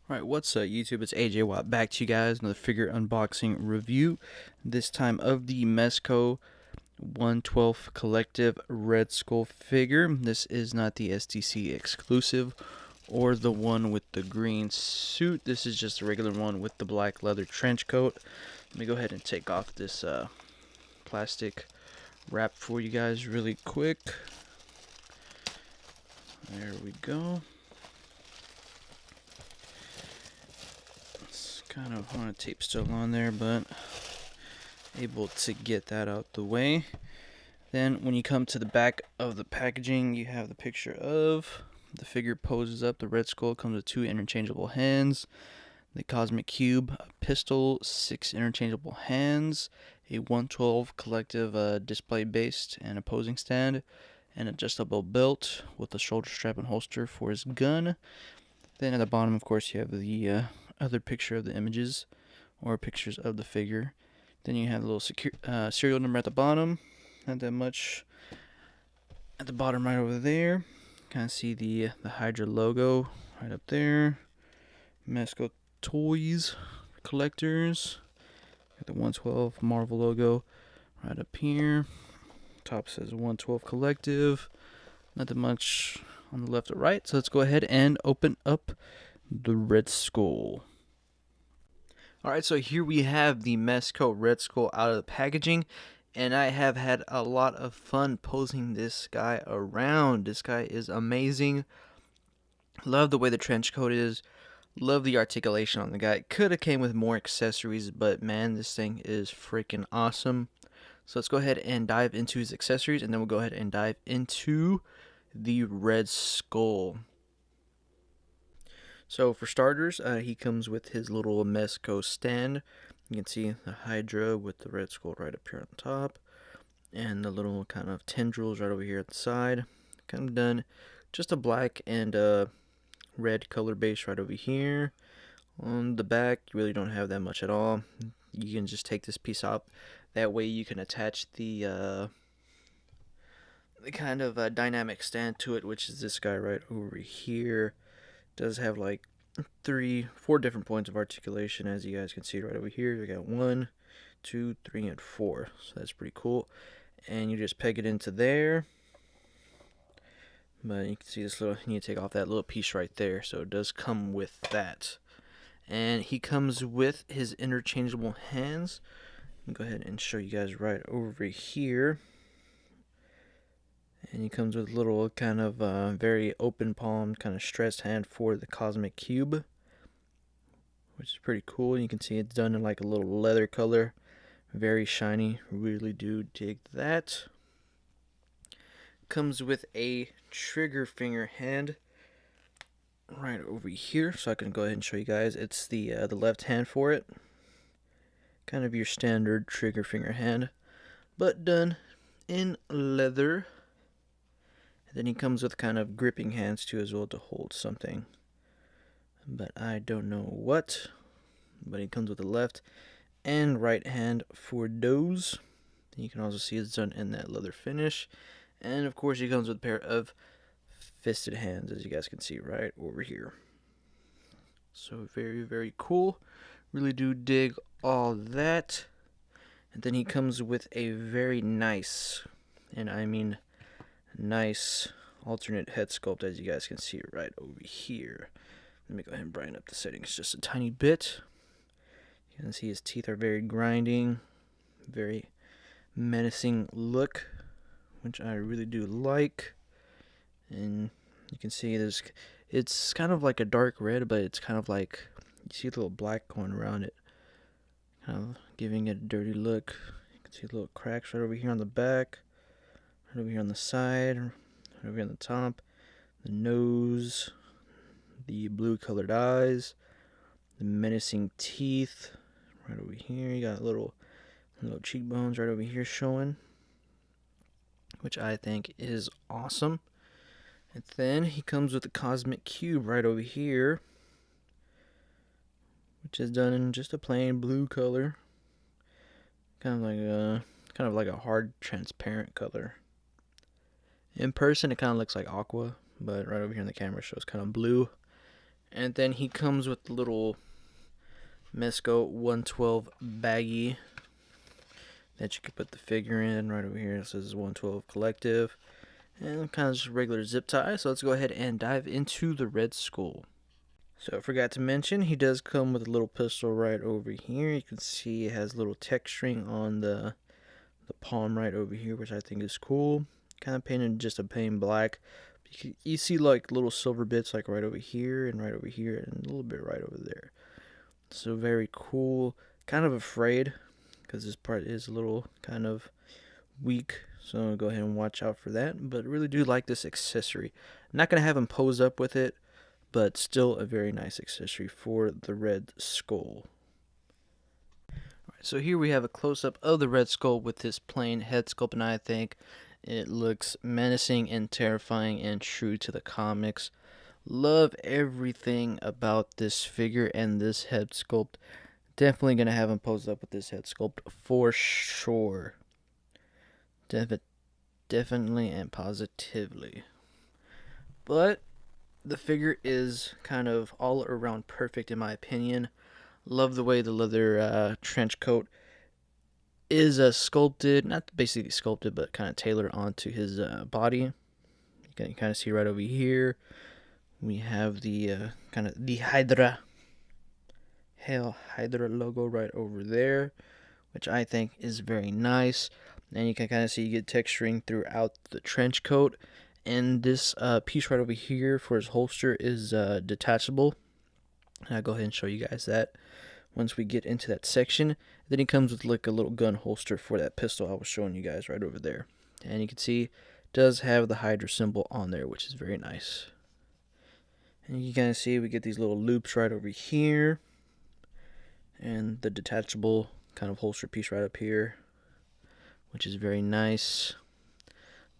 Alright, what's up YouTube? It's AJ Watt back to you guys, another figure unboxing review. This time of the Mezco 112 Collective Red Skull figure. This is not the STC exclusive or the one with the green suit. This is just a regular one with the black leather trench coat. Let me go ahead and take off this plastic wrap for you guys really quick. There we go. Kind of on a tape still on there, but able to get that out the way. Then when you come to the back of the packaging, you have the picture of the figure poses up. The Red Skull comes with 2 interchangeable hands, the Cosmic Cube, a pistol, 6 interchangeable hands, a 112 collective display base and opposing stand, an adjustable belt with a shoulder strap and holster for his gun. Then at the bottom, of course, you have the other picture of the images or pictures of the figure. Then you have a little serial number at the bottom, not that much at the bottom right over there. Kind of see the Hydra logo right up there. Mezco toys collectors. Got the 112 Marvel logo right up here. Top says 112 collective. Not that much on the left or right, so let's go ahead and open up the Red Skull. Alright, so here we have the Mezco Red Skull out of the packaging, and I have had a lot of fun posing this guy around. This guy is amazing. Love the way the trench coat is. Love the articulation on the guy. Could have came with more accessories, but man, this thing is freaking awesome. So let's go ahead and dive into his accessories, and then we'll go ahead and dive into the Red Skull. So for starters, he comes with his little Mezco stand. You can see the Hydra with the Red Skull right up here on top, and the little kind of tendrils right over here at the side. Kind of done. Just a black and red color base right over here. On the back, you really don't have that much at all. You can just take this piece out. That way you can attach the kind of dynamic stand to it, which is this guy right over here. Does have like 4 different points of articulation, as you guys can see right over here. We got 1, 2, 3, and 4, so that's pretty cool. And you just peg it into there, but you can see this little, you need to take off that little piece right there, so it does come with that. And he comes with his interchangeable hands. I'll go ahead and show you guys right over here. And he comes with a little kind of very open palm, kind of stressed hand for the Cosmic Cube, which is pretty cool. You can see it's done in like a little leather color, very shiny. Really do dig that. Comes with a trigger finger hand right over here, so I can go ahead and show you guys. It's the left hand for it. Kind of your standard trigger finger hand, but done in leather. Then he comes with kind of gripping hands too as well to hold something, but I don't know what. But he comes with the left and right hand for those. You can also see it's done in that leather finish. And of course he comes with a pair of fisted hands, as you guys can see right over here. So very, very cool. Really do dig all that. And then he comes with a very nice, and I mean nice, alternate head sculpt, as you guys can see right over here. Let me go ahead and brighten up the settings just a tiny bit. You can see his teeth are very grinding, very menacing look, which I really do like. And you can see it's kind of like a dark red, but it's kind of like, you see a little black going around it, kind of giving it a dirty look. You can see little cracks right over here on the back, right over here on the side, right over here on the top, the nose, the blue colored eyes, the menacing teeth right over here. You got little cheekbones right over here showing, which I think is awesome. And then he comes with the Cosmic Cube right over here, which is done in just a plain blue color, kind of like a hard transparent color. In person, it kind of looks like aqua, but right over here in the camera shows kind of blue. And then he comes with the little Mezco 112 baggie that you can put the figure in. Right over here it says 112 Collective. And kind of just regular zip tie. So let's go ahead and dive into the Red Skull. So I forgot to mention, he does come with a little pistol right over here. You can see it has a little texturing on the palm right over here, which I think is cool. Kind of painted just a plain black. You see like little silver bits like right over here and right over here and a little bit right over there. So very cool. Kind of afraid because this part is a little kind of weak. So go ahead and watch out for that. But I really do like this accessory. Not going to have him pose up with it, but still a very nice accessory for the Red Skull. Alright, so here we have a close-up of the Red Skull with this plain head sculpt, and I think it looks menacing and terrifying and true to the comics. Love everything about this figure and this head sculpt. Definitely going to have him pose up with this head sculpt for sure. Definitely and positively. But the figure is kind of all around perfect in my opinion. Love the way the leather trench coat is sculpted, not basically sculpted, but kind of tailored onto his body. You can kind of see right over here. We have the kind of the Hydra logo right over there, which I think is very nice. And you can kind of see you get texturing throughout the trench coat. And this piece right over here for his holster is detachable. And I'll go ahead and show you guys that once we get into that section. Then he comes with like a little gun holster for that pistol I was showing you guys right over there. And you can see it does have the Hydra symbol on there, which is very nice. And you can kind of see we get these little loops right over here. And the detachable kind of holster piece right up here, which is very nice.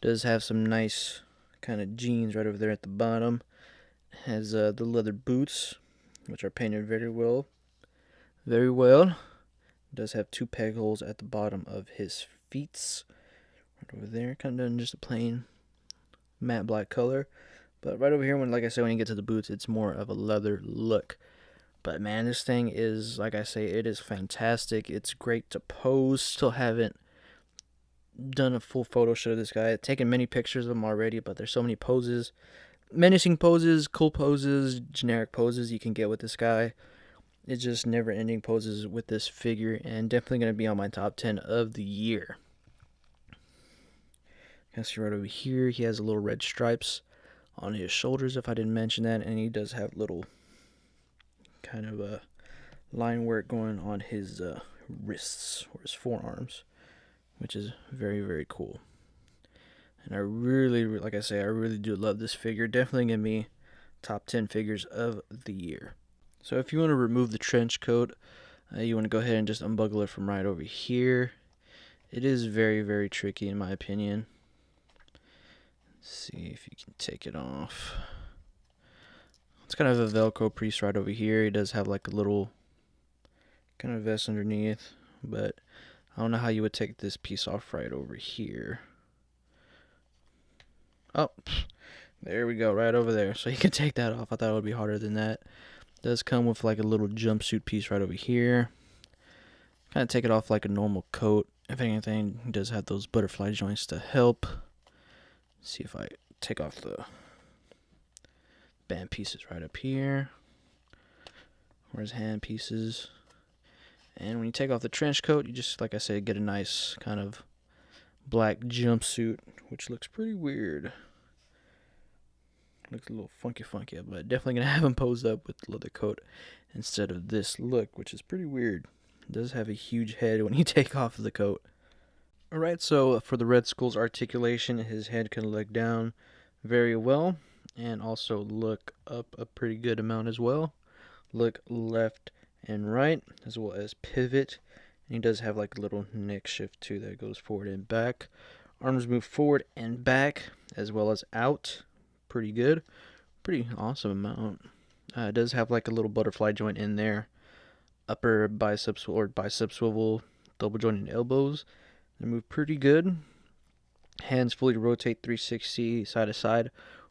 Does have some nice kind of jeans right over there at the bottom. Has the leather boots, which are painted very well. Very well. Does have 2 peg holes at the bottom of his feet. Right over there, kind of done just a plain matte black color. But right over here, like I said, when you get to the boots, it's more of a leather look. But man, this thing is, like I say, it is fantastic. It's great to pose. Still haven't done a full photo shoot of this guy. I've taken many pictures of him already, but there's so many poses. Menacing poses, cool poses, generic poses you can get with this guy. It's just never-ending poses with this figure, and definitely going to be on my top 10 of the year. You can see right over here, he has a little red stripes on his shoulders, if I didn't mention that, and he does have little kind of a line work going on his wrists or his forearms, which is very, very cool. And I really, like I say, I really do love this figure. Definitely going to be top 10 figures of the year. So if you want to remove the trench coat, you want to go ahead and just unbuckle it from right over here. It is very, very tricky in my opinion. Let's see if you can take it off. It's kind of a Velcro piece right over here. He does have like a little kind of vest underneath, but I don't know how you would take this piece off right over here. Oh, there we go, right over there. So you can take that off. I thought it would be harder than that. It does come with like a little jumpsuit piece right over here. Kind of take it off like a normal coat. If anything, it does have those butterfly joints to help. Let's see if I take off the band pieces right up here. Or his hand pieces. And when you take off the trench coat, you just, like I said, get a nice kind of black jumpsuit, which looks pretty weird. Looks a little funky, but definitely going to have him posed up with the leather coat instead of this look, which is pretty weird. It does have a huge head when you take off the coat. Alright, so for the Red Skull's articulation, his head can look down very well, and also look up a pretty good amount as well. Look left and right, as well as pivot. And he does have like a little neck shift too that goes forward and back. Arms move forward and back, as well as out. Pretty good. Pretty awesome amount. It does have like a little butterfly joint in there. Upper biceps or bicep swivel, double jointed elbows. They move pretty good. Hands fully rotate 360 side to side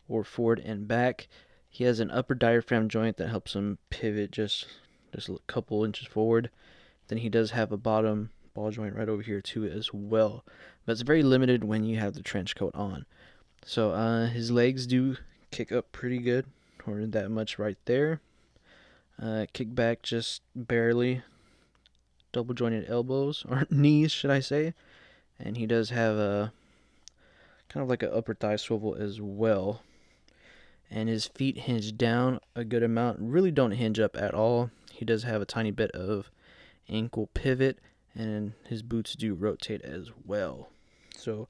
or forward and back. He has an upper diaphragm joint that helps him pivot just a couple inches forward. Then he does have a bottom ball joint right over here too as well, but it's very limited when you have the trench coat on. So his legs do kick up pretty good, or that much right there. Kick back just barely. Double jointed elbows, or knees should I say. And he does have a kind of like an upper thigh swivel as well. And his feet hinge down a good amount, really don't hinge up at all. He does have a tiny bit of ankle pivot, and his boots do rotate as well. So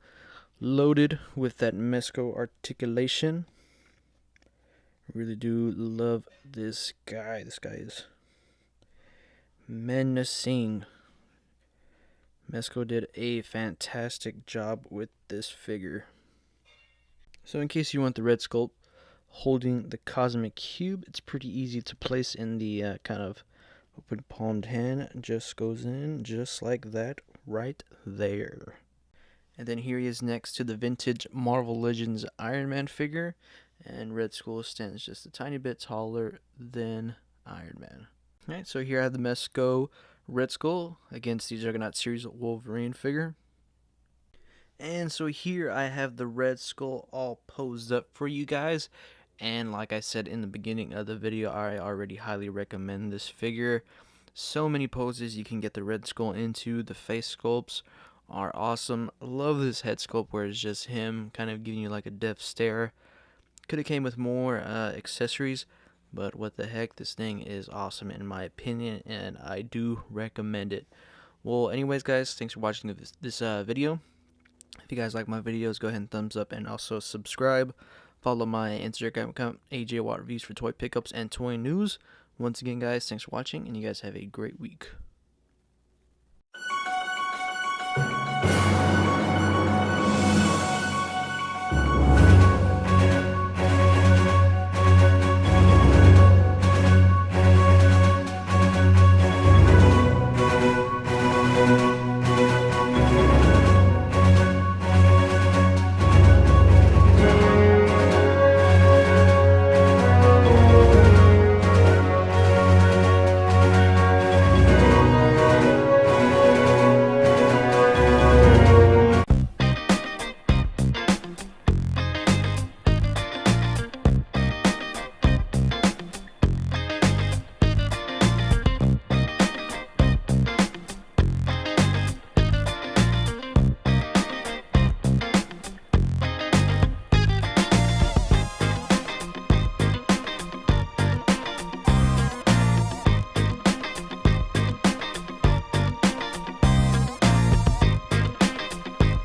loaded with that Mezco articulation. Really do love this guy. This guy is menacing. Mezco did a fantastic job with this figure. So in case you want the red sculpt holding the cosmic cube, it's pretty easy to place in the kind of open palmed hand. Just goes in just like that right there. And then here he is next to the vintage Marvel Legends Iron Man figure, and Red Skull stands just a tiny bit taller than Iron Man. Alright, so here I have the Mezco Red Skull against the Juggernaut Series Wolverine figure. And so here I have the Red Skull all posed up for you guys. And like I said in the beginning of the video, I already highly recommend this figure. So many poses you can get the Red Skull into. The face sculpts are awesome. Love this head sculpt where it's just him kind of giving you like a death stare. Could have came with more accessories, but what the heck, this thing is awesome in my opinion, and I do recommend it. Well, anyways guys, thanks for watching this video. If you guys like my videos, go ahead and thumbs up and also subscribe. Follow my Instagram account, AJ Watt Reviews, for toy pickups and toy news. Once again guys, thanks for watching, and you guys have a great week.